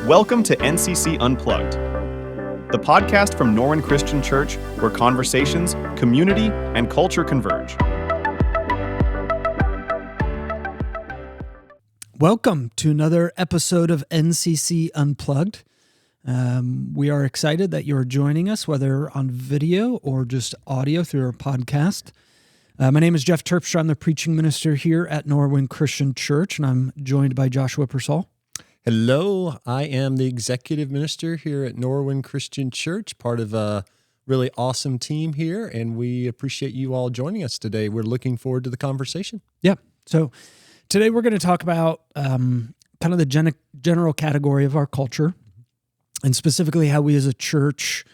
Welcome to NCC Unplugged, the podcast from Norwin Christian Church where conversations, community, and culture converge. Welcome to another episode of NCC Unplugged. We are excited that you're joining us, whether on video or just audio through our podcast. My name is Jeff Terpstra. I'm the preaching minister here at Norwin Christian Church, and I'm joined by Joshua Persall. Hello, I am the executive minister here at Norwin Christian Church, part of a really awesome team here, and we appreciate you all joining us today. We're looking forward to the conversation. Yeah, so today we're going to talk about kind of the general category of our culture, and specifically how we as a church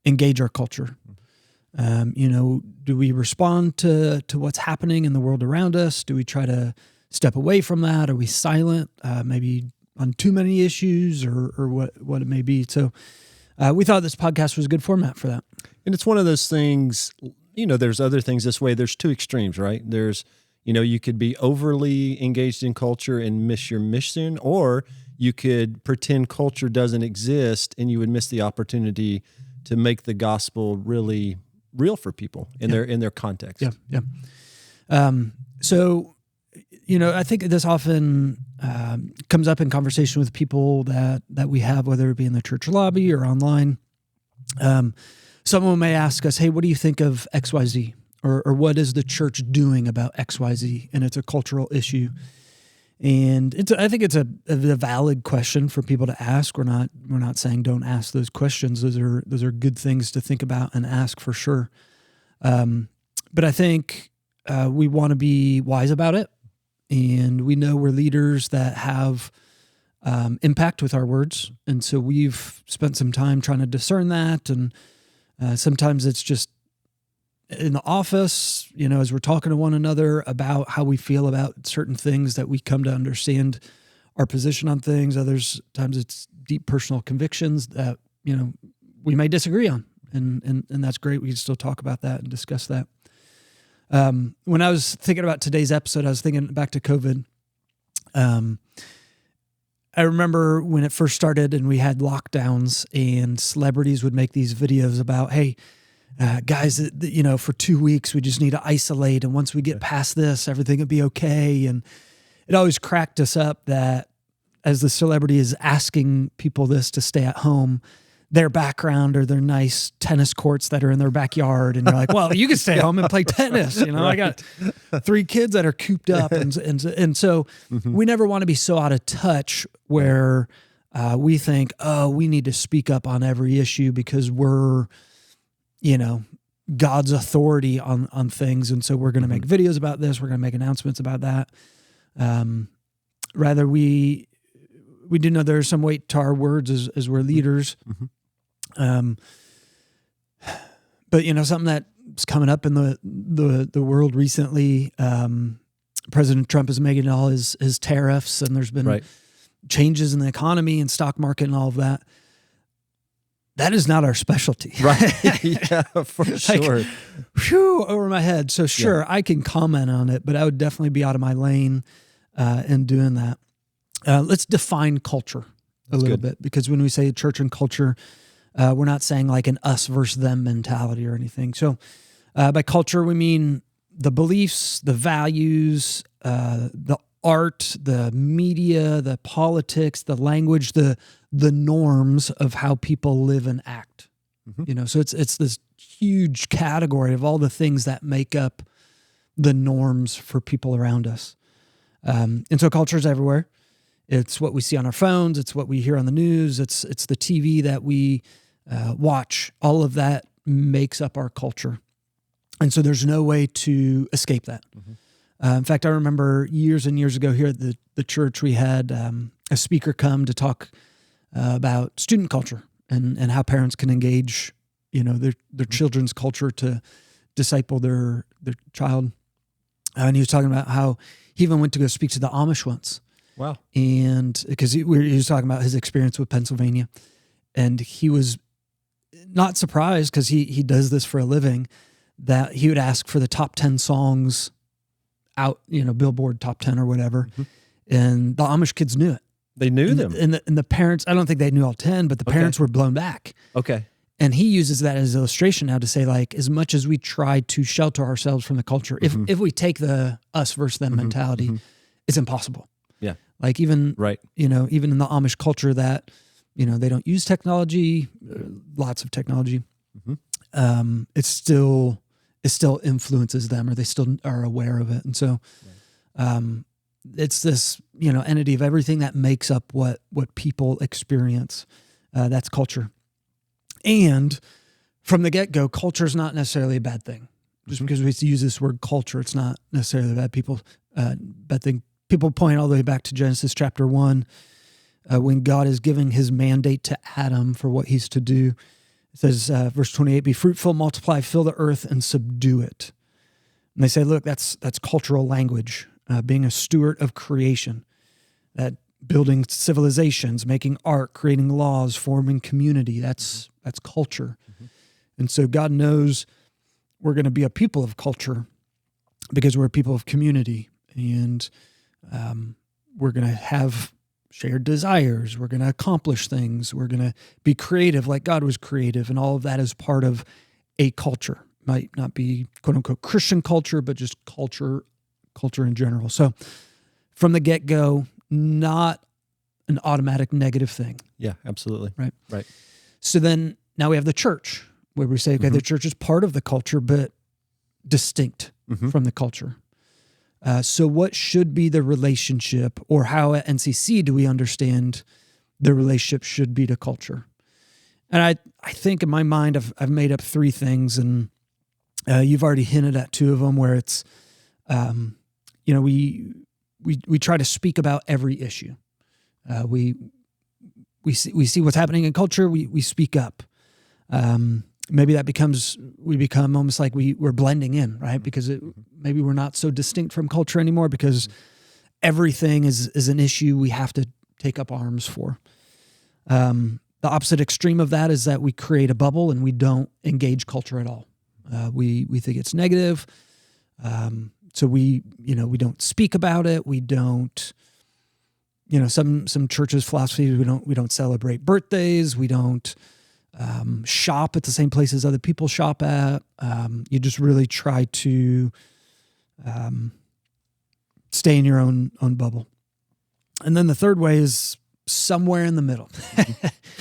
engage our culture. Do we respond to what's happening in the world around us? Do we try to step away from that? Are we silent? Maybe on too many issues or what it may be. So we thought this podcast was a good format for that. And it's one of those things, there's other things this way. There's two extremes, right? There's, you could be overly engaged in culture and miss your mission, or you could pretend culture doesn't exist and you would miss the opportunity to make the gospel really real for people in their context. Yeah. So, I think this often comes up in conversation with people that we have, whether it be in the church lobby or online. Someone may ask us, hey, what do you think of XYZ? Or what is the church doing about XYZ? And it's a cultural issue. And I think it's a valid question for people to ask. We're not saying don't ask those questions. Those are good things to think about and ask for sure. But I think we want to be wise about it. And we know we're leaders that have impact with our words. And so we've spent some time trying to discern that. And sometimes it's just in the office, as we're talking to one another about how we feel about certain things, that we come to understand our position on things. Others times it's deep personal convictions that, we may disagree on. And that's great. We can still talk about that and discuss that. When I was thinking about today's episode, I was thinking back to COVID. I remember when it first started and we had lockdowns and celebrities would make these videos about, hey, guys, for 2 weeks, we just need to isolate. And once we get past this, everything will be okay. And it always cracked us up that as the celebrity is asking people this to stay at home, their background or their nice tennis courts that are in their backyard. And you're like, well, you can stay home and play tennis. Right. I got 3 kids that are cooped up. And so we never want to be so out of touch where we think, we need to speak up on every issue because we're, God's authority on things. And so we're going to make videos about this. We're going to make announcements about that. Rather, we do know there's some weight to our words as we're leaders. But something that's coming up in the world recently, President Trump is making all his tariffs, and there's been changes in the economy and stock market and all of that. That is not our specialty. Right. Yeah, for sure. Over my head. So sure, I can comment on it, but I would definitely be out of my lane in doing that. Let's define culture a little bit, because when we say church and culture, we're not saying like an us versus them mentality or anything. So by culture, we mean the beliefs, the values, the art, the media, the politics, the language, the norms of how people live and act. So it's this huge category of all the things that make up the norms for people around us. And so culture is everywhere. It's what we see on our phones. It's what we hear on the news. It's the TV that we watch. All of that makes up our culture. And so there's no way to escape that. In fact, I remember years and years ago here at the church, we had a speaker come to talk about student culture and how parents can engage, their children's culture to disciple their child. And he was talking about how he even went to go speak to the Amish once. Wow. And because he was talking about his experience with Pennsylvania, and he was not surprised, because he does this for a living, that he would ask for the top 10 songs out, Billboard top 10 or whatever. And the Amish kids knew it. They knew them. And the parents, I don't think they knew all 10, but the parents were blown back. Okay. And he uses that as an illustration now to say, like, as much as we try to shelter ourselves from the culture, if we take the us versus them mentality, it's impossible. Yeah. Like even, Right. Even in the Amish culture that, they don't use technology, lots of technology. It still influences them, or they still are aware of it. And so, it's this, entity of everything that makes up what people experience. That's culture. And from the get-go, culture is not necessarily a bad thing. Just because we use this word culture, it's not necessarily a bad thing. People point all the way back to Genesis chapter 1, when God is giving his mandate to Adam for what he's to do. It says, verse 28, be fruitful, multiply, fill the earth, and subdue it. And they say, look, that's cultural language, being a steward of creation, that building civilizations, making art, creating laws, forming community. That's culture. And so God knows we're going to be a people of culture because we're a people of community, and we're going to have shared desires. We're going to accomplish things. We're going to be creative like God was creative, and all of that is part of a culture. Might not be quote unquote Christian culture, but just culture in general. So from the get-go, not an automatic negative thing. Yeah, absolutely. Right. So then now we have the church, where we say, okay, the church is part of the culture, but distinct from the culture. So what should be the relationship, or how at NCC do we understand the relationship should be to culture? And I think in my mind, I've made up three things, and you've already hinted at two of them, where it's, we try to speak about every issue. We see what's happening in culture. We speak up. Maybe we become almost like we're blending in, right? Because maybe we're not so distinct from culture anymore, because everything is an issue we have to take up arms for. The opposite extreme of that is that we create a bubble and we don't engage culture at all. We think it's negative. So we don't speak about it. We don't, some churches' philosophy, we don't celebrate birthdays. We don't shop at the same places other people shop at. You just really try to stay in your own bubble. And then the third way is somewhere in the middle.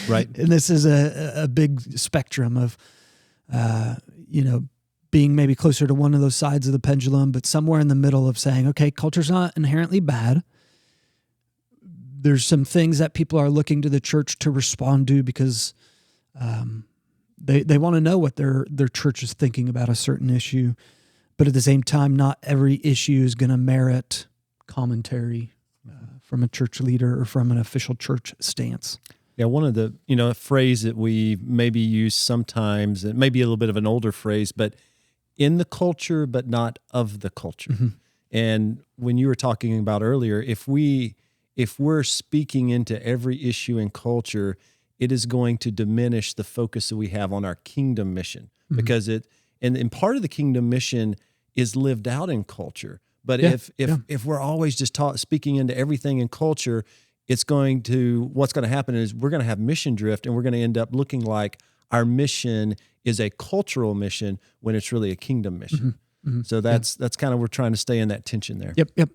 Right. And this is a big spectrum of, being maybe closer to one of those sides of the pendulum, but somewhere in the middle of saying, okay, culture's not inherently bad. There's some things that people are looking to the church to respond to because they want to know what their church is thinking about a certain issue. But at the same time, not every issue is going to merit commentary from a church leader or from an official church stance. Yeah, one of the, a phrase that we maybe use sometimes, it may be a little bit of an older phrase, but in the culture, but not of the culture. And when you were talking about earlier, if we're speaking into every issue in culture, it is going to diminish the focus that we have on our kingdom mission, because and part of the kingdom mission is lived out in culture. But if we're always just speaking into everything in culture, what's going to happen is we're going to have mission drift, and we're going to end up looking like our mission is a cultural mission when it's really a kingdom mission. So that's kind of, we're trying to stay in that tension there. Yep.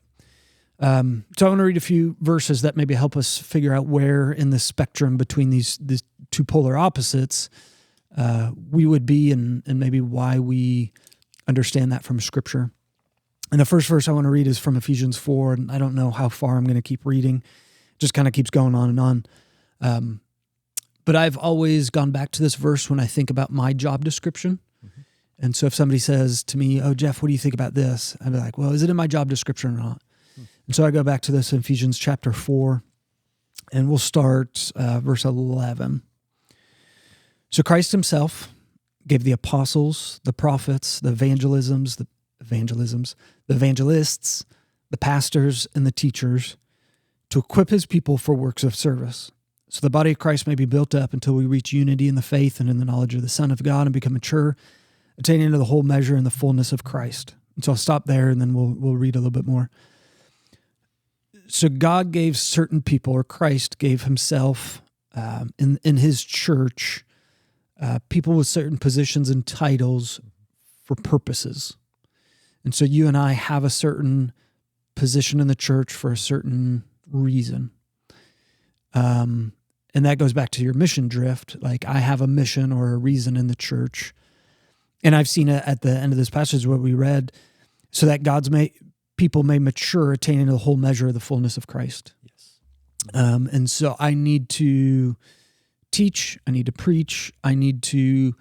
So I want to read a few verses that maybe help us figure out where in the spectrum between these two polar opposites we would be, and maybe why we understand that from Scripture. And the first verse I want to read is from Ephesians 4, and I don't know how far I'm going to keep reading. It just kind of keeps going on and on. But I've always gone back to this verse when I think about my job description. And so if somebody says to me, oh, Jeff, what do you think about this? I'd be like, well, is it in my job description or not? And so I go back to this in Ephesians chapter 4, and we'll start verse 11. So Christ himself gave the apostles, the prophets, the evangelists, the pastors, and the teachers to equip his people for works of service, so the body of Christ may be built up until we reach unity in the faith and in the knowledge of the Son of God and become mature, attaining to the whole measure and the fullness of Christ. And so I'll stop there, and then we'll read a little bit more. So God gave certain people, or Christ gave himself in his church, people with certain positions and titles for purposes. And so you and I have a certain position in the church for a certain reason. And that goes back to your mission drift. Like, I have a mission or a reason in the church. And I've seen it at the end of this passage, what we read, so that people may mature, attaining the whole measure of the fullness of Christ. Yes. And so I need to teach, I need to preach, I need to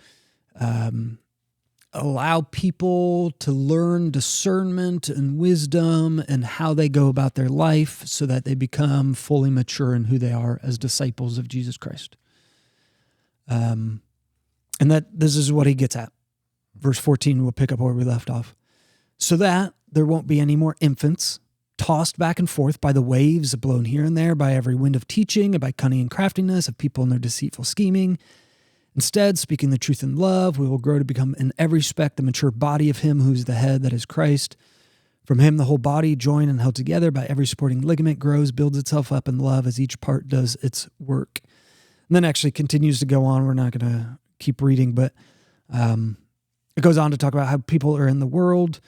allow people to learn discernment and wisdom and how they go about their life so that they become fully mature in who they are as disciples of Jesus Christ. And that this is what he gets at. Verse 14, we'll pick up where we left off. So that there won't be any more infants tossed back and forth by the waves, blown here and there by every wind of teaching and by cunning and craftiness of people in their deceitful scheming. Instead, speaking the truth in love, we will grow to become in every respect the mature body of him who is the head, that is Christ. From him, the whole body, joined and held together by every supporting ligament, grows, builds itself up in love as each part does its work. And then actually continues to go on. We're not going to keep reading, but it goes on to talk about how people are in the world.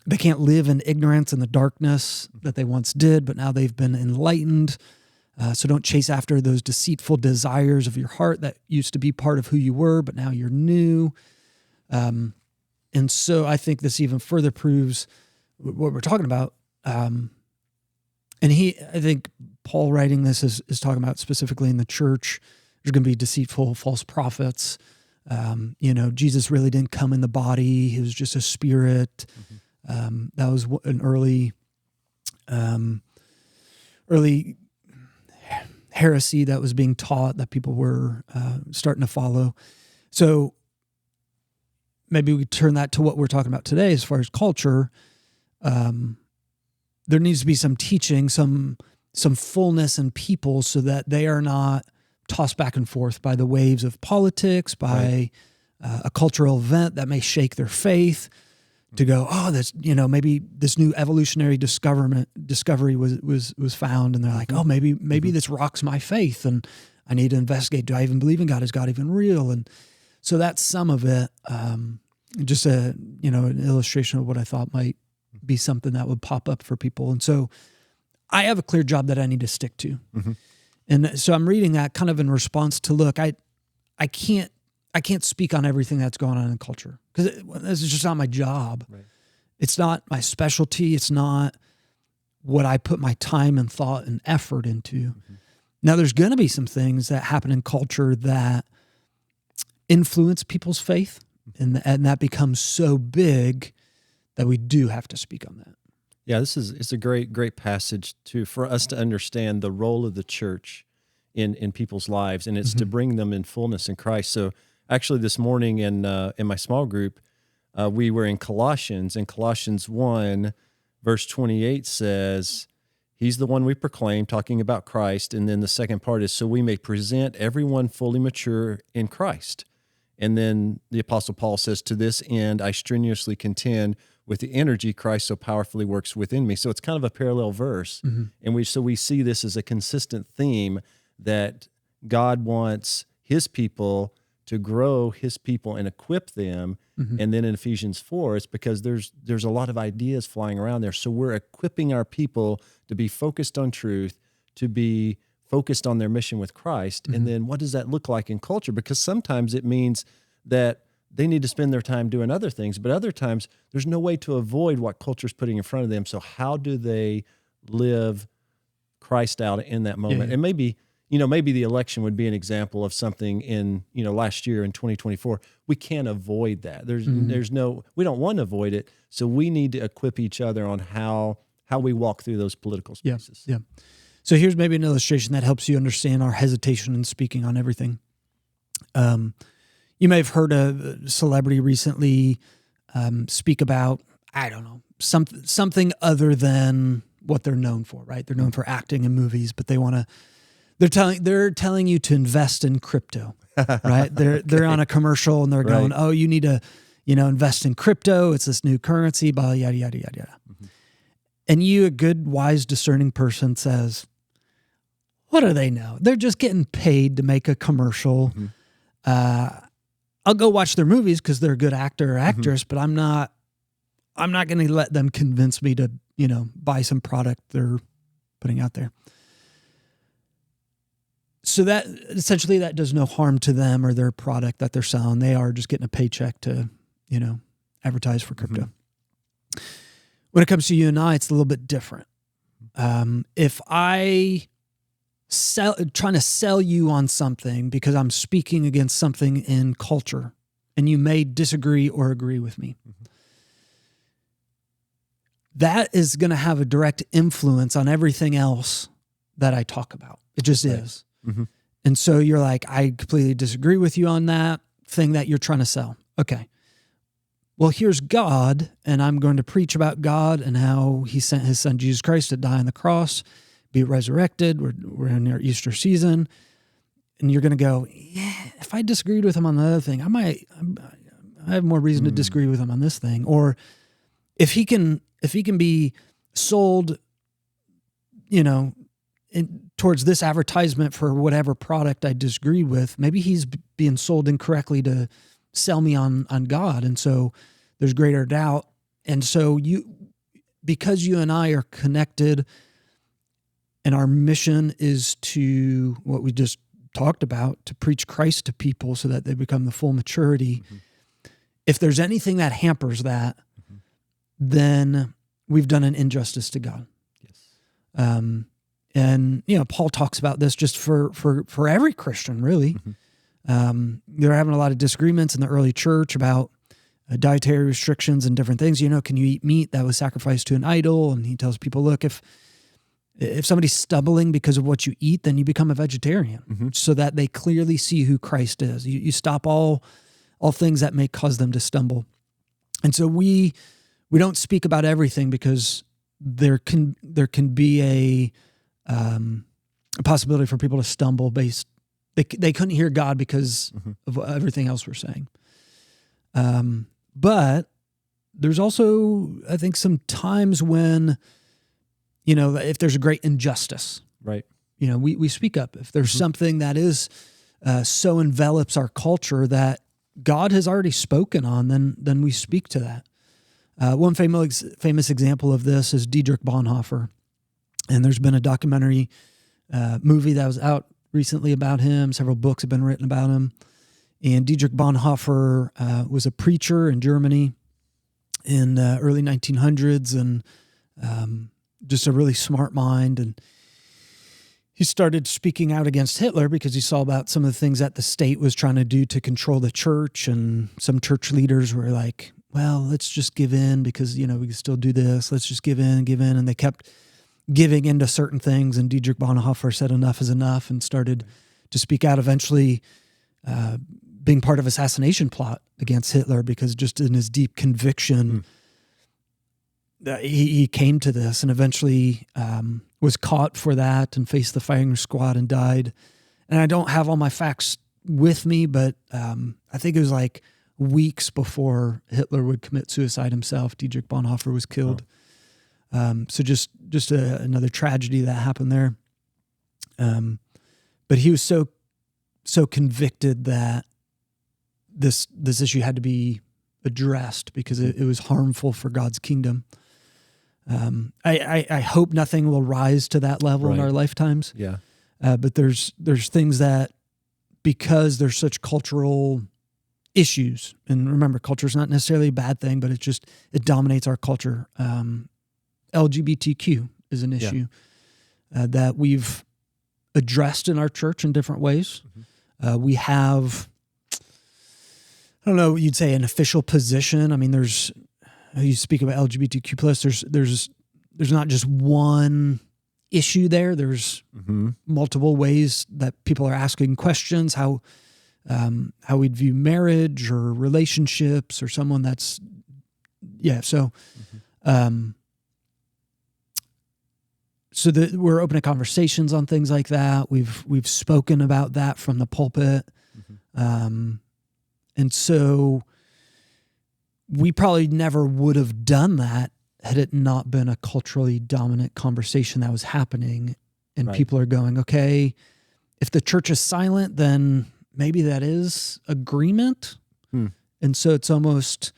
They can't live in ignorance and the darkness that they once did, but now they've been enlightened. So don't chase after those deceitful desires of your heart that used to be part of who you were, but now you're new. And so I think this even further proves what we're talking about. And I think Paul writing this is talking about specifically in the church. There's going to be deceitful false prophets. Jesus really didn't come in the body. He was just a spirit. That was an early heresy that was being taught that people were starting to follow. So maybe we turn that to what we're talking about today as far as culture. There needs to be some teaching, some fullness in people so that they are not tossed back and forth by the waves of politics, by a cultural event that may shake their faith, to go, oh, that's, maybe this new evolutionary discovery was found, and they're like, oh, maybe this rocks my faith, and I need to investigate. Do I even believe in God? Is God even real? And so that's some of it. Just an illustration of what I thought might be something that would pop up for people. And so I have a clear job that I need to stick to. Mm-hmm. And so I'm reading that kind of in response to, look, I can't speak on everything that's going on in culture because this is just not my job. Right. It's not my specialty. It's not what I put my time and thought and effort into. Mm-hmm. Now, there's going to be some things that happen in culture that influence people's faith, and that becomes so big that we do have to speak on that. Yeah, it's a great passage for us to understand the role of the church in people's lives, and it's to bring them in fullness in Christ. So actually this morning in my small group, we were in Colossians, and Colossians 1, verse 28 says, he's the one we proclaim, talking about Christ, and then the second part is, so we may present everyone fully mature in Christ. And then the Apostle Paul says, to this end, I strenuously contend with the energy Christ so powerfully works within me. So it's kind of a parallel verse. Mm-hmm. And we see this as a consistent theme that God wants his people to grow his people and equip them. Mm-hmm. And then in Ephesians 4, it's because there's a lot of ideas flying around there. So we're equipping our people to be focused on truth, to be focused on their mission with Christ. Mm-hmm. And then what does that look like in culture? Because sometimes it means that they need to spend their time doing other things, but other times there's no way to avoid what culture's putting in front of them. So how do they live Christ out in that moment? Yeah. And maybe the election would be an example of something in, last year in 2024. We can't avoid that. We don't want to avoid it. So we need to equip each other on how we walk through those political spaces. Yeah. So here's maybe an illustration that helps you understand our hesitation in speaking on everything. You may have heard a celebrity recently speak about, I don't know, something other than what they're known for, right? They're known for acting in movies, but they're telling you to invest in crypto, right? They're on a commercial and they're going, oh, you need to, invest in crypto. It's this new currency, blah, yada, yada, yada, yada. Mm-hmm. And you, a good, wise, discerning person, says, what do they know? They're just getting paid to make a commercial. I'll go watch their movies because they're a good actor or actress, but I'm not going to let them convince me to, buy some product they're putting out there. So that essentially that does no harm to them or their product that they're selling. They are just getting a paycheck to, advertise for crypto. When it comes to you and I, it's a little bit different. If I trying to sell you on something because I'm speaking against something in culture, and you may disagree or agree with me, that is going to have a direct influence on everything else that I talk about. It just is. And so you're like, I completely disagree with you on that thing that you're trying to sell. Okay. Well, here's God, and I'm going to preach about God and how he sent his son, Jesus Christ, to die on the cross, be resurrected. We're in our Easter season. And you're going to go, yeah, if I disagreed with him on the other thing, I have more reason to disagree with him on this thing. Or if he can be sold, towards this advertisement for whatever product I disagree with, maybe he's being sold incorrectly to sell me on God. And so there's greater doubt. And so because you and I are connected and our mission is to what we just talked about, to preach Christ to people so that they become the full maturity. If there's anything that hampers that, then we've done an injustice to God. Yes. And, Paul talks about this just for every Christian, really. They're having a lot of disagreements in the early church about dietary restrictions and different things. Can you eat meat that was sacrificed to an idol? And he tells people, look, if somebody's stumbling because of what you eat, then you become a vegetarian so that they clearly see who Christ is. You stop all things that may cause them to stumble. And so we don't speak about everything because there can be a possibility for people to stumble based. They couldn't hear God because of everything else we're saying. But there's also, I think, some times when, if there's a great injustice, right? We speak up. If there's something that is so envelops our culture that God has already spoken on, then we speak to that. One famous example of this is Dietrich Bonhoeffer. And there's been a documentary movie that was out recently about him. Several books have been written about him. And Dietrich Bonhoeffer was a preacher in Germany in the early 1900s and just a really smart mind. And he started speaking out against Hitler because he saw about some of the things that the state was trying to do to control the church. And some church leaders were like, well, let's just give in because, we can still do this. Let's just give in. And they kept giving into certain things, and Dietrich Bonhoeffer said enough is enough and started to speak out, eventually being part of assassination plot against Hitler because just in his deep conviction, he came to this and eventually was caught for that and faced the firing squad and died. And I don't have all my facts with me, but I think it was like weeks before Hitler would commit suicide himself, Dietrich Bonhoeffer was killed. So just another tragedy that happened there. But he was so convicted that this issue had to be addressed because it was harmful for God's kingdom. I hope nothing will rise to that level in our lifetimes. Yeah. But there's things that, because there's such cultural issues, and remember, culture is not necessarily a bad thing, but it dominates our culture. LGBTQ is an issue that we've addressed in our church in different ways. We have, I don't know what you'd say, an official position. I mean, you speak about LGBTQ plus, there's not just one issue there. There's multiple ways that people are asking questions, how we'd view marriage or relationships or someone that's, so that we're open to conversations on things like that. We've spoken about that from the pulpit. And so we probably never would have done that had it not been a culturally dominant conversation that was happening, and Right. people are going, okay, if the church is silent, then maybe that is agreement. And so it's almost,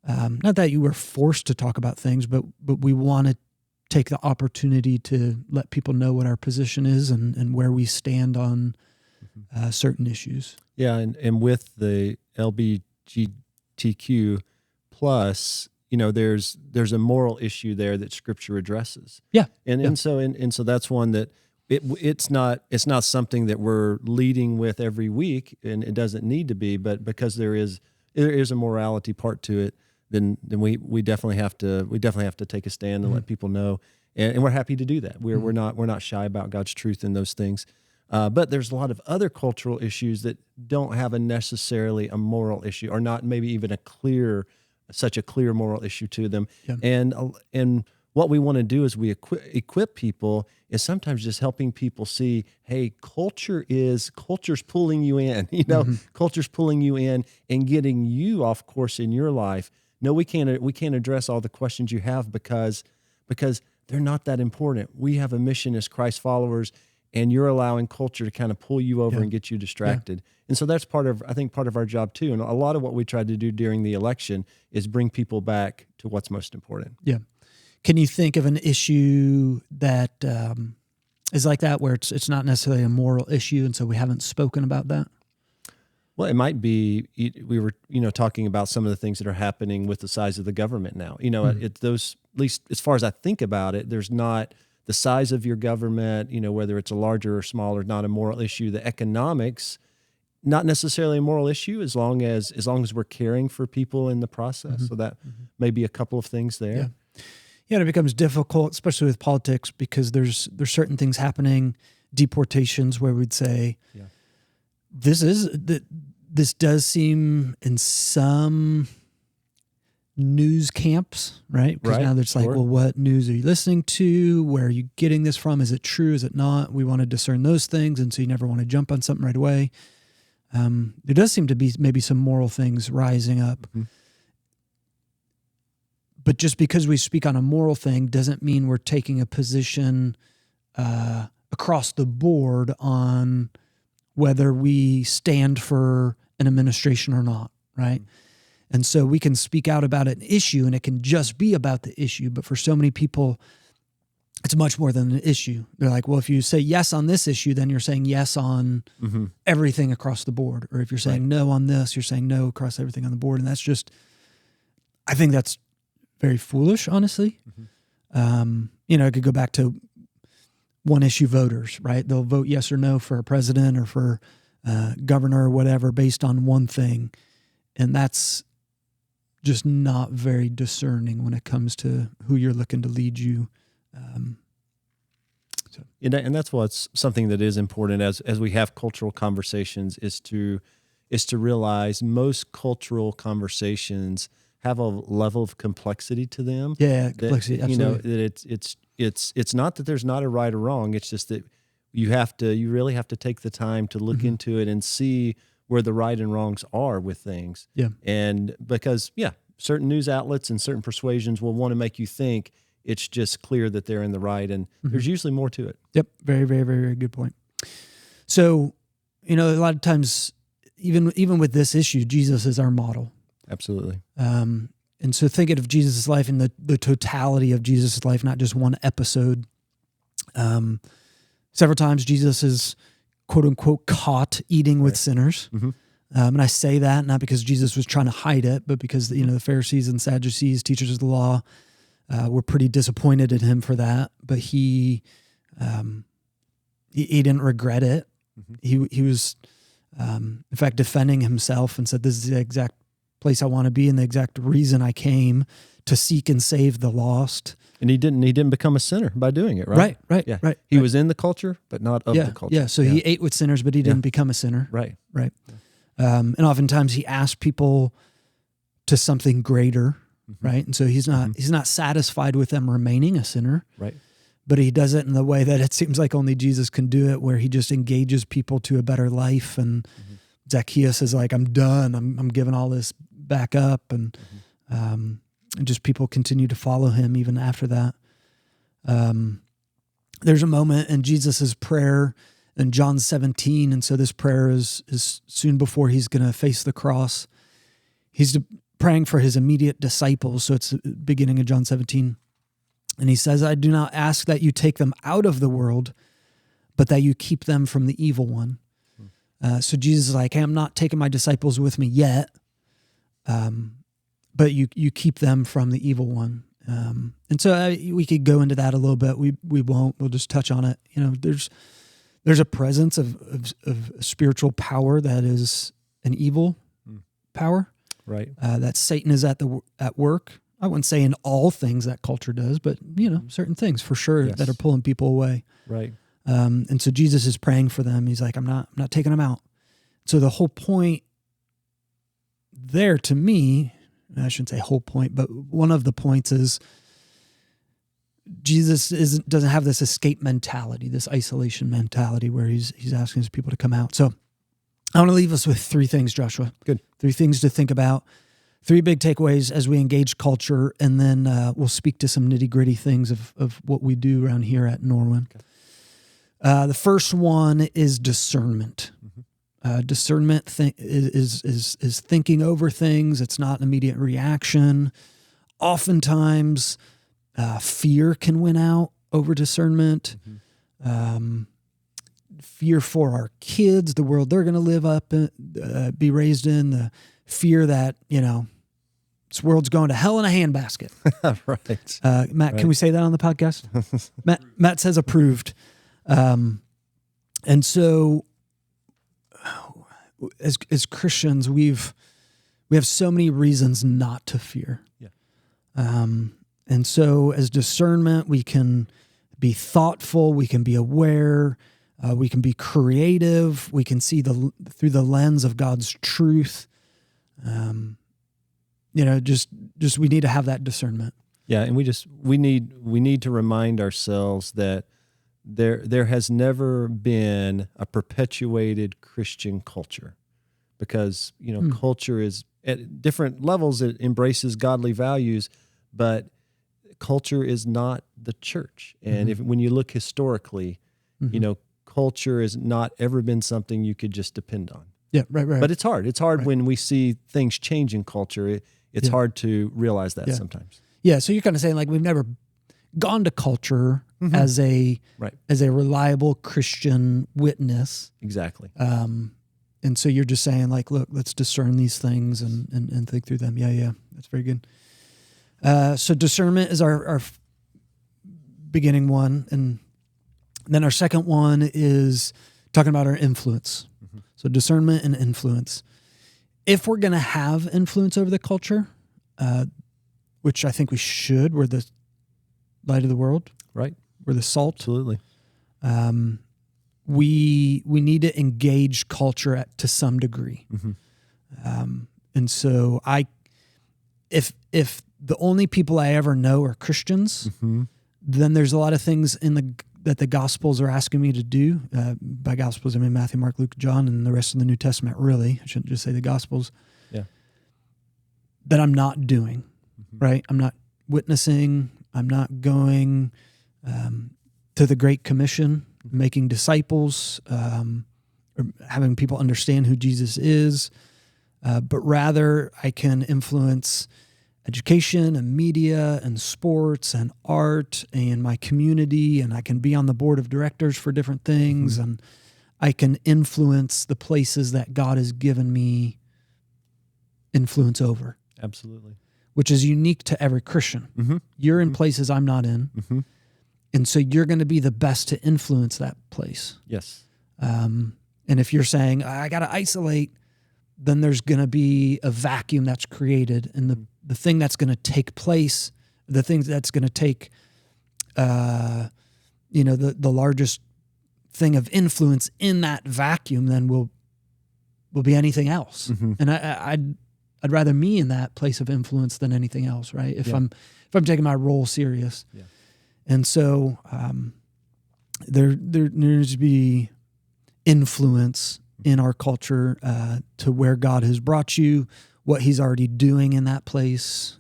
not that you were forced to talk about things, but we want to take the opportunity to let people know what our position is and where we stand on certain issues. Yeah, and with the LGBTQ plus, there's a moral issue there that Scripture addresses. Yeah, and so that's one that it's not something that we're leading with every week, and it doesn't need to be. But because there is a morality part to it, then we definitely have to take a stand and let people know, and we're happy to do that. We're not shy about God's truth in those things. But there's a lot of other cultural issues that don't have necessarily a moral issue, or not maybe even such a clear moral issue to them. Yeah. And what we want to do is we equip people is sometimes just helping people see, hey, culture's pulling you in, culture's pulling you in and getting you off course in your life. No, we can't address all the questions you have because they're not that important. We have a mission as Christ followers, and you're allowing culture to kind of pull you over and get you distracted. Yeah. And so that's part of our job too. And a lot of what we tried to do during the election is bring people back to what's most important. Yeah. Can you think of an issue that is like that, where it's not necessarily a moral issue, and so we haven't spoken about that? Well, it might be, we were, talking about some of the things that are happening with the size of the government now. It's those, at least as far as I think about it, there's not the size of your government, whether it's a larger or smaller, not a moral issue. The economics, not necessarily a moral issue, as long as we're caring for people in the process. So that may be a couple of things there. Yeah. Yeah, and it becomes difficult, especially with politics, because there's certain things happening, deportations, where we'd say, this does seem in some news camps, right? Because now there's well, what news are you listening to? Where are you getting this from? Is it true? Is it not? We want to discern those things, and so you never want to jump on something right away. There does seem to be maybe some moral things rising up. But just because we speak on a moral thing doesn't mean we're taking a position across the board on whether we stand for an administration or not, right? And so we can speak out about an issue, and it can just be about the issue. But for so many people, it's much more than an issue. They're like, well, if you say yes on this issue, then you're saying yes on everything across the board. Or if you're saying no on this, you're saying no across everything on the board. And that's just, I think that's very foolish, honestly. It could go back to one issue voters, right? They'll vote yes or no for a president or for governor or whatever based on one thing. And that's just not very discerning when it comes to who you're looking to lead you. And that's what's something that is important as we have cultural conversations is to realize most cultural conversations have a level of complexity to them. Yeah, complexity. Absolutely. That it's not that there's not a right or wrong. It's just that you really have to take the time to look into it and see where the right and wrongs are with things. Yeah. And because certain news outlets and certain persuasions will want to make you think it's just clear that they're in the right, and there's usually more to it. Yep. Very, very, very, very good point. So, a lot of times, even with this issue, Jesus is our model. Absolutely. And so thinking of Jesus' life and the totality of Jesus' life, not just one episode. Several times Jesus is, quote unquote, caught eating with sinners. And I say that not because Jesus was trying to hide it, but because, the Pharisees and Sadducees, teachers of the law, were pretty disappointed in him for that. But he didn't regret it. He was, in fact, defending himself and said, this is the exact place I want to be and the exact reason I came, to seek and save the lost. And he didn't become a sinner by doing it, right? Right. He was in the culture, but not of the culture. Yeah, so he ate with sinners, but he didn't become a sinner. Right. And oftentimes he asked people to something greater, right? And so he's not satisfied with them remaining a sinner. Right. But he does it in the way that it seems like only Jesus can do it, where he just engages people to a better life. And Zacchaeus is like, I'm done. I'm giving all this back up. And and just people continue to follow him even after that. There's a moment in Jesus's prayer in John 17, and so this prayer is soon before he's going to face the cross. He's praying for his immediate disciples, so it's the beginning of John 17. And he says, I do not ask that you take them out of the world, but that you keep them from the evil one. So Jesus is like, hey, I'm not taking my disciples with me yet, but you keep them from the evil one. And so we could go into that a little bit. We won't. We'll just touch on it. There's a presence of spiritual power that is an evil power. Right. That Satan is at work. I wouldn't say in all things that culture does, but certain things for sure that are pulling people away. Right. And so Jesus is praying for them. He's like, I'm not taking them out. So the whole point there to me, I shouldn't say whole point, but one of the points is Jesus doesn't have this escape mentality, this isolation mentality where he's asking his people to come out. So I want to leave us with 3 things, Joshua. Good. 3 things to think about. 3 big takeaways as we engage culture, and then we'll speak to some nitty-gritty things of what we do around here at Norwin. Okay. The first one is discernment. Discernment is thinking over things. It's not an immediate reaction. Oftentimes, fear can win out over discernment. Fear for our kids, the world they're going to live up and be raised in, the fear that, this world's going to hell in a handbasket. Right. Matt, Can we say that on the podcast? Matt says approved. And so as Christians, we have so many reasons not to fear. Yeah. And so as discernment, we can be thoughtful, we can be aware, we can be creative, we can see through the lens of God's truth. Just we need to have that discernment. Yeah, and we need to remind ourselves that there has never been a perpetuated Christian culture, because culture is at different levels, it embraces godly values, but culture is not the church. And when you look historically, culture has not ever been something you could just depend on. Yeah, right. But it's hard. It's hard when we see things change in culture. It's hard to realize that sometimes. Yeah, so you're kind of saying like we've never gone to culture as a reliable Christian witness. Exactly. And so you're just saying like, look, let's discern these things and think through them. Yeah, that's very good. So discernment is our beginning one, and then our second one is talking about our influence. So discernment and influence. If we're going to have influence over the culture, which I think we should, we're the light of the world. Right. We're the salt. Absolutely. We need to engage culture to some degree. And so if the only people I ever know are Christians, then there's a lot of things that the Gospels are asking me to do. By Gospels, I mean Matthew, Mark, Luke, John, and the rest of the New Testament, really. I shouldn't just say the Gospels. Yeah. That I'm not doing, right? I'm not witnessing. I'm not going to the Great Commission, making disciples, or having people understand who Jesus is. But rather, I can influence education and media and sports and art and my community, and I can be on the board of directors for different things, and I can influence the places that God has given me influence over. Absolutely. Which is unique to every Christian. You're in places I'm not in, and so you're going to be the best to influence that place. Yes. And if you're saying, I got to isolate, then there's going to be a vacuum that's created, and the thing that's going to take place, the thing that's going to take, the largest thing of influence in that vacuum, then will be anything else. And I'd rather me in that place of influence than anything else, right? If I'm taking my role serious, and so there needs to be influence in our culture to where God has brought you, what He's already doing in that place.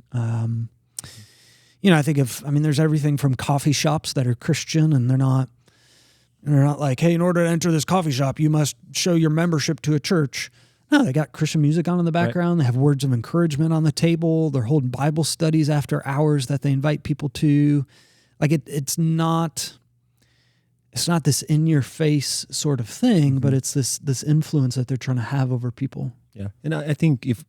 I think there's everything from coffee shops that are Christian and they're not like, hey, in order to enter this coffee shop, you must show your membership to a church. No, they got Christian music on in the background. Right. They have words of encouragement on the table. They're holding Bible studies after hours that they invite people to. Like it's not this in your face sort of thing, but it's this influence that they're trying to have over people. Yeah. And I think if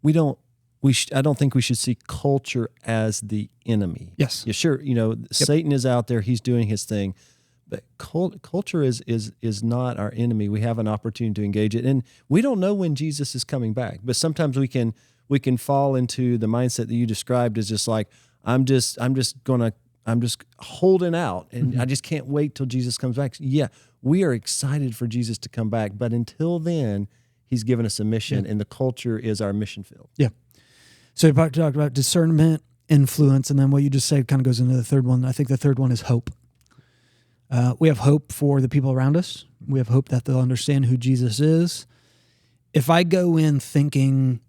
I don't think we should see culture as the enemy. Yes. Yeah, sure. Satan is out there. He's doing his thing. But culture is not our enemy. We have an opportunity to engage it, and we don't know when Jesus is coming back. But sometimes we can fall into the mindset that you described as just like I'm just holding out, and I just can't wait till Jesus comes back. Yeah, we are excited for Jesus to come back, but until then, He's given us a mission, and the culture is our mission field. Yeah. So you talked about discernment, influence, and then what you just said kind of goes into the third one. I think the third one is hope. We have hope for the people around us. We have hope that they'll understand who Jesus is. If I go in thinking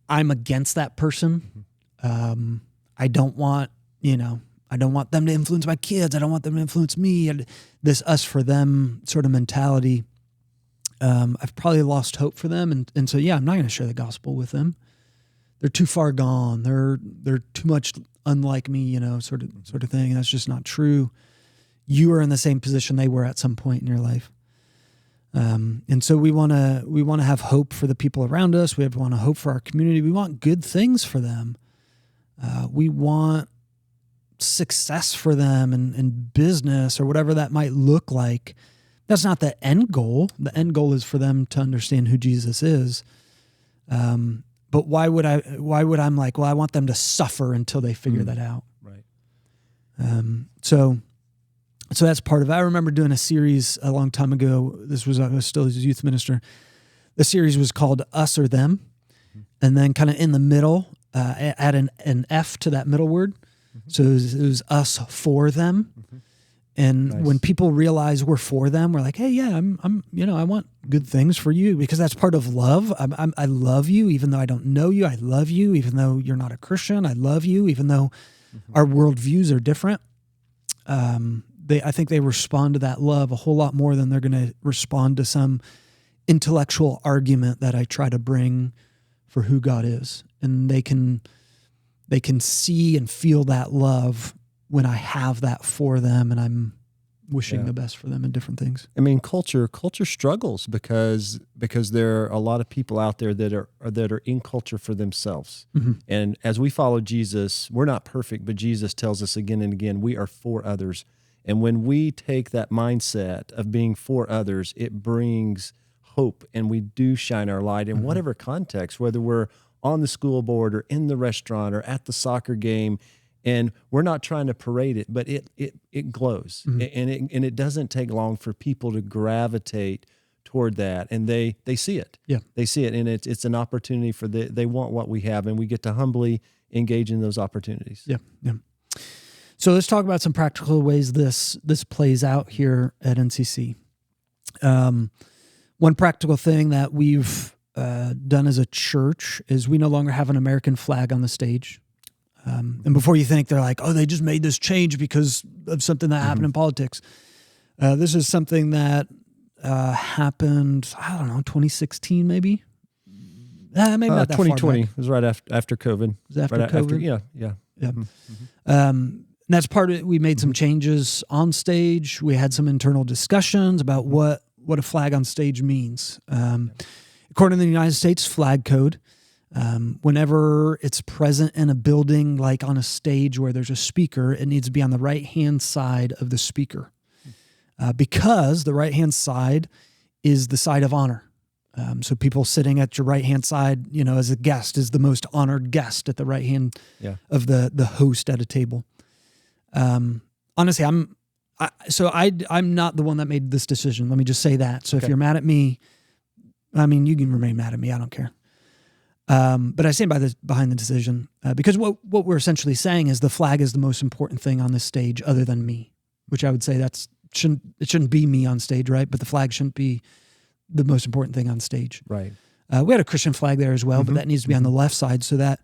I'm against that person, I don't want them to influence my kids. I don't want them to influence me. And this us for them sort of mentality, I've probably lost hope for them. And so, I'm not going to share the gospel with them. They're too far gone. They're too much unlike me, sort of thing. And that's just not true. You are in the same position they were at some point in your life. And so we want to have hope for the people around us. We want to hope for our community. We want good things for them. We want success for them in business or whatever that might look like. That's not the end goal. The end goal is for them to understand who Jesus is. But why would I'm like, well, I want them to suffer until they figure that out. Right. So that's part of it. I remember doing a series a long time ago. I was still a youth minister. The series was called Us or Them. And then kind of in the middle, add an F to that middle word. So it was us for them. And when people realize we're for them, we're like, hey, yeah, I want good things for you because that's part of love. I love you, even though I don't know you. I love you, even though you're not a Christian. I love you, even though our worldviews are different. I think they respond to that love a whole lot more than they're going to respond to some intellectual argument that I try to bring for who God is. And they can see and feel that love when I have that for them and I'm wishing the best for them in different things. I mean, culture struggles because there are a lot of people out there that are in culture for themselves. And as we follow Jesus, we're not perfect, but Jesus tells us again and again, we are for others. And when we take that mindset of being for others, it brings hope, and we do shine our light in whatever context, whether we're on the school board or in the restaurant or at the soccer game. And we're not trying to parade it, but it glows, and it doesn't take long for people to gravitate toward that, and they see it. Yeah, they see it, and it's an opportunity for they want what we have, and we get to humbly engage in those opportunities. Yeah. So let's talk about some practical ways this plays out here at NCC. One practical thing that we've done as a church is we no longer have an American flag on the stage. And before you think they're like, oh, they just made this change because of something that happened in politics. This is something that happened, 2016 maybe? Maybe not that 2020. far back. It was right after COVID. It was after COVID? Yeah. And that's part of it. We made some changes on stage. We had some internal discussions about what a flag on stage means. According to the United States Flag Code, whenever it's present in a building, like on a stage where there's a speaker, it needs to be on the right-hand side of the speaker because the right-hand side is the side of honor. So people sitting at your right-hand side, as a guest, is the most honored guest at the right hand of the host at a table. Honestly, I'm not the one that made this decision. Let me just say that. So if you're mad at me, you can remain mad at me. I don't care. But I stand behind the decision because what we're essentially saying is the flag is the most important thing on this stage other than me, which I would say it shouldn't be me on stage, right? But the flag shouldn't be the most important thing on stage. Right. We had a Christian flag there as well, but that needs to be on the left side so that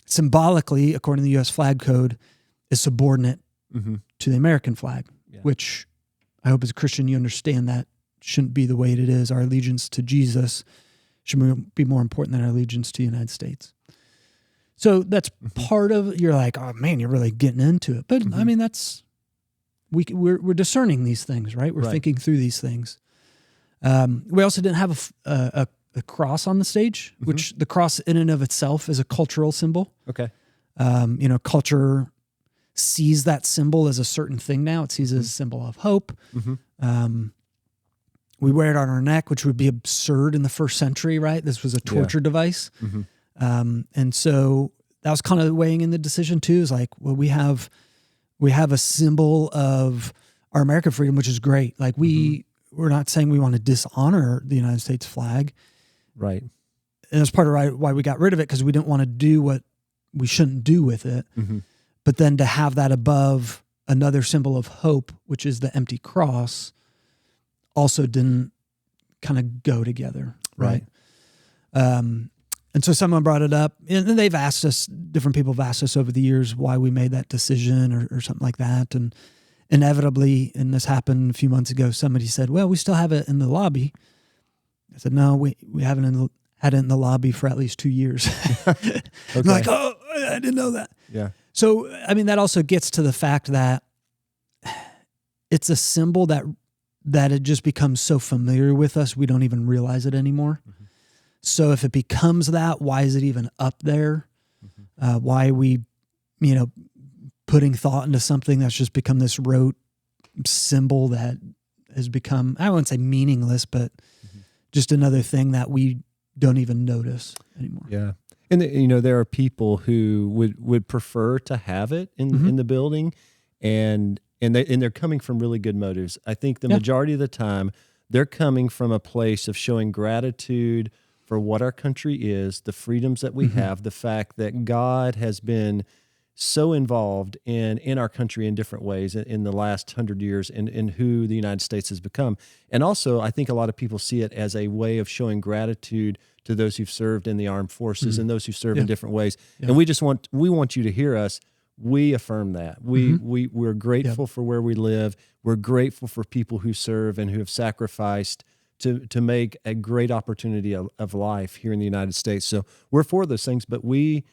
symbolically, according to the U.S. flag code, is subordinate to the American flag, which I hope as a Christian you understand that shouldn't be the way it is. Our allegiance to Jesus should be more important than our allegiance to the United States. So that's part of, you're like, oh man, you're really getting into it. But I mean, we're discerning these things, right? We're thinking through these things. We also didn't have a cross on the stage, which the cross in and of itself is a cultural symbol. Okay. Culture sees that symbol as a certain thing now. It sees it as a symbol of hope. We wear it on our neck, which would be absurd in the first century, right? This was a torture device. And so that was kind of weighing in the decision too, is like, well, we have a symbol of our American freedom, which is great. Like we're not saying we want to dishonor the United States flag. Right. And that's part of why we got rid of it, because we didn't want to do what we shouldn't do with it. But then to have that above another symbol of hope, which is the empty cross, also didn't kind of go together. Right. And so someone brought it up, and they've asked us, different people have asked us over the years why we made that decision or something like that. And inevitably, and this happened a few months ago, somebody said, well, we still have it in the lobby. I said, no, we haven't had it in the lobby for at least 2 years. Okay. I'm like, oh, I didn't know that. Yeah. So, I mean, that also gets to the fact that it's a symbol that it just becomes so familiar with us, we don't even realize it anymore. So if it becomes that, why is it even up there? Why are we, putting thought into something that's just become this rote symbol that has become, I wouldn't say meaningless, but just another thing that we don't even notice anymore. Yeah. And there are people who would prefer to have it in the building, and they're coming from really good motives. I think the majority of the time they're coming from a place of showing gratitude for what our country is, the freedoms that we have, the fact that God has been so involved in our country in different ways in the last 100 years in who the United States has become. And also, I think a lot of people see it as a way of showing gratitude to those who've served in the armed forces and those who serve in different ways. And we want you to hear us. We affirm that. We're grateful for where we live. We're grateful for people who serve and who have sacrificed to make a great opportunity of life here in the United States. So we're for those things, but we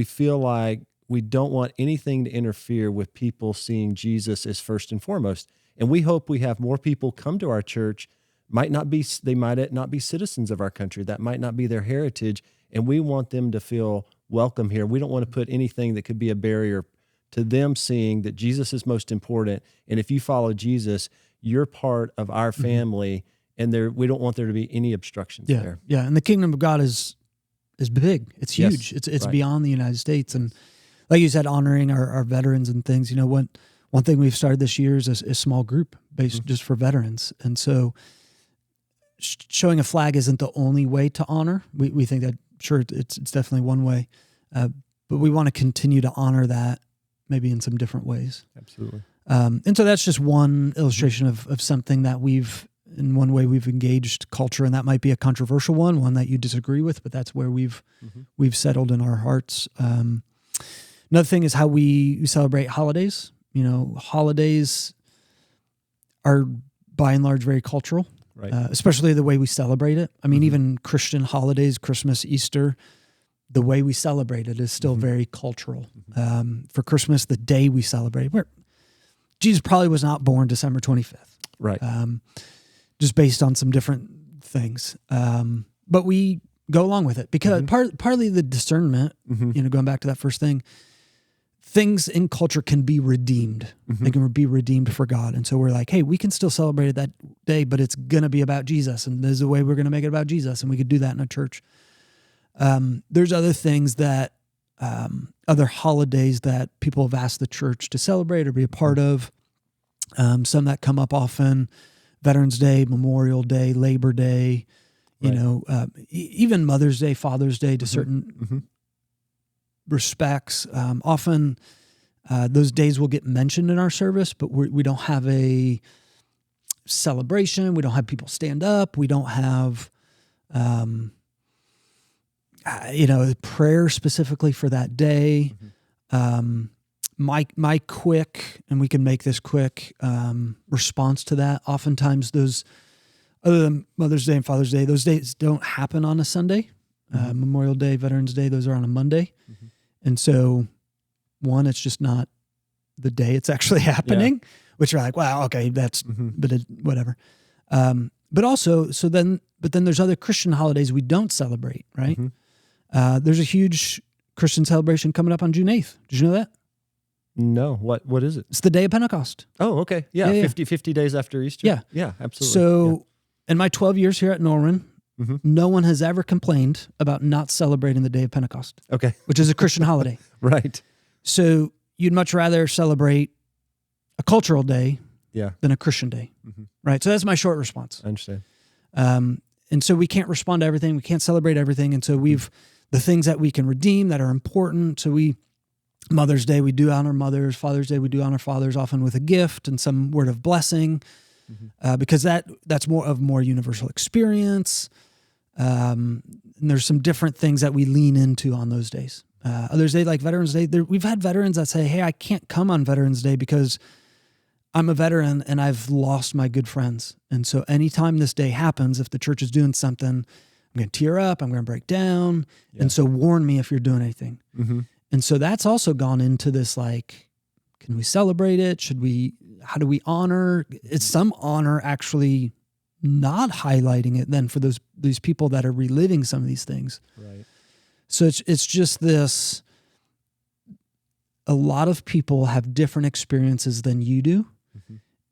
feel like we don't want anything to interfere with people seeing Jesus as first and foremost. And we hope we have more people come to our church. They might not be citizens of our country. That might not be their heritage. And we want them to feel welcome here. We don't want to put anything that could be a barrier to them seeing that Jesus is most important. And if you follow Jesus, you're part of our family. And we don't want there to be any obstructions there. Yeah. And the kingdom of God is big. It's huge. It's beyond the United States. And like you said, honoring our veterans and things, one thing we've started this year is a small group based just for veterans. And so showing a flag isn't the only way to honor. We think that, sure, it's definitely one way, but we want to continue to honor that maybe in some different ways. Absolutely. And so that's just one illustration of something that in one way we've engaged culture, and that might be a controversial one that you disagree with, but that's where we've settled in our hearts. Another thing is how we celebrate holidays. Holidays are by and large very cultural, right? Especially the way we celebrate it. I mean, even Christian holidays, Christmas, Easter, the way we celebrate it is still very cultural. For Christmas, the day we celebrate, Jesus probably was not born December 25th. Right. Just based on some different things. But we go along with it because partly the discernment, going back to that first thing, things in culture can be redeemed. They can be redeemed for God. And so we're like, hey, we can still celebrate that day, but it's going to be about Jesus. And there's a way we're going to make it about Jesus. And we could do that in a church. There's other things that, other holidays that people have asked the church to celebrate or be a part of. Some that come up often, Veterans Day, Memorial Day, Labor Day, even Mother's Day, Father's Day to certain respects. Often those days will get mentioned in our service, but we don't have a celebration. We don't have people stand up. We don't have prayer specifically for that day. My quick, and we can make this quick, response to that. Oftentimes those, other than Mother's Day and Father's Day, those days don't happen on a Sunday. Memorial Day, Veterans Day, those are on a Monday. And so one, it's just not the day it's actually happening, which you're like, wow, okay, that's, but whatever. But also, but then there's other Christian holidays we don't celebrate, right? There's a huge Christian celebration coming up on June 8th. Did you know that? No. What is it? It's the day of Pentecost. Oh, okay. Yeah. 50 days after Easter. Yeah. Yeah, absolutely. So in my 12 years here at Norwin, no one has ever complained about not celebrating the day of Pentecost. Okay. Which is a Christian holiday. Right. So you'd much rather celebrate a cultural day than a Christian day. Right. So that's my short response. I understand. And so we can't respond to everything. We can't celebrate everything. And so the things that we can redeem that are important. So Mother's Day, we do honor mothers. Father's Day, we do honor fathers, often with a gift and some word of blessing, because that's more universal experience. And there's some different things that we lean into on those days. Others Day, like Veterans Day, we've had veterans that say, hey, I can't come on Veterans Day because I'm a veteran and I've lost my good friends. And so anytime this day happens, if the church is doing something, I'm going to tear up, I'm going to break down. And so warn me if you're doing anything. And so that's also gone into this, like, can we celebrate it? How do we honor? It's some honor actually not highlighting it then for these people that are reliving some of these things. Right. So it's just this, a lot of people have different experiences than you do.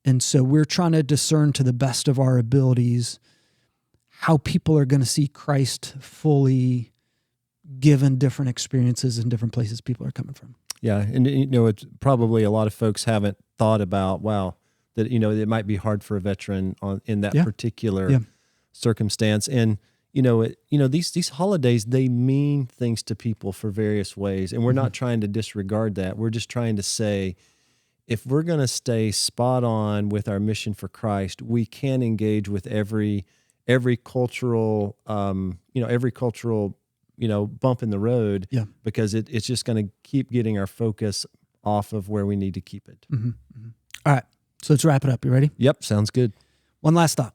And so we're trying to discern to the best of our abilities how people are going to see Christ fully given different experiences in different places people are coming from. Yeah. And, it's probably a lot of folks haven't thought about, that, it might be hard for a veteran in that particular circumstance. And, these holidays, they mean things to people for various ways. And we're not trying to disregard that. We're just trying to say, if we're going to stay spot on with our mission for Christ, we can engage with every cultural, bump in the road, because it's just going to keep getting our focus off of where we need to keep it. All right. So let's wrap it up. You ready? Yep. Sounds good. One last thought.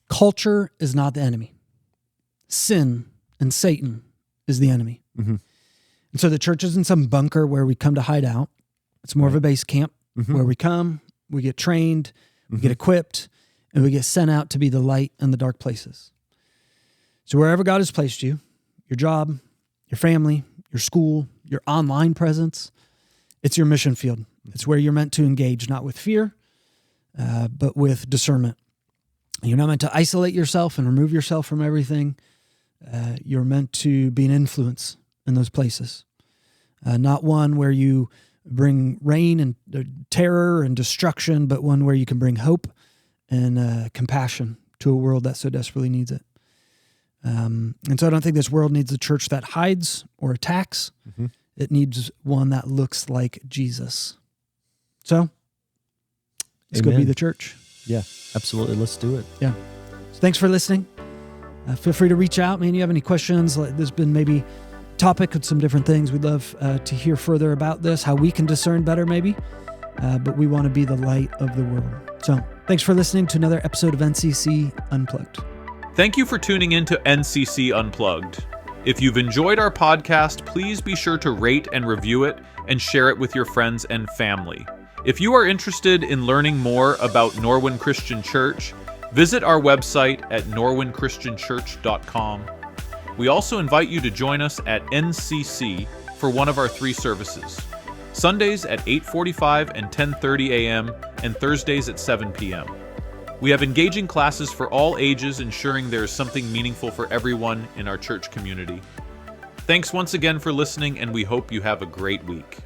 Culture is not the enemy. Sin and Satan is the enemy. And so the church isn't some bunker where we come to hide out. It's more of a base camp where we come, we get trained, we get equipped, and we get sent out to be the light in the dark places. So wherever God has placed you, your job, your family, your school, your online presence, it's your mission field. It's where you're meant to engage, not with fear, but with discernment. You're not meant to isolate yourself and remove yourself from everything. You're meant to be an influence in those places. Not one where you bring rain and terror and destruction, but one where you can bring hope and compassion to a world that so desperately needs it. And so I don't think this world needs a church that hides or attacks. It needs one that looks like Jesus. So let's go be the church. Yeah, absolutely. Let's do it. Yeah. So thanks for listening. Feel free to reach out. Man, you have any questions? There's been maybe topic with some different things. We'd love to hear further about this, how we can discern better maybe. But we want to be the light of the world. So thanks for listening to another episode of NCC Unplugged. Thank you for tuning in to NCC Unplugged. If you've enjoyed our podcast, please be sure to rate and review it and share it with your friends and family. If you are interested in learning more about Norwin Christian Church, visit our website at norwinchristianchurch.com. We also invite you to join us at NCC for one of our 3 services. Sundays at 8:45 and 10:30 a.m. and Thursdays at 7 p.m. We have engaging classes for all ages, ensuring there is something meaningful for everyone in our church community. Thanks once again for listening, and we hope you have a great week.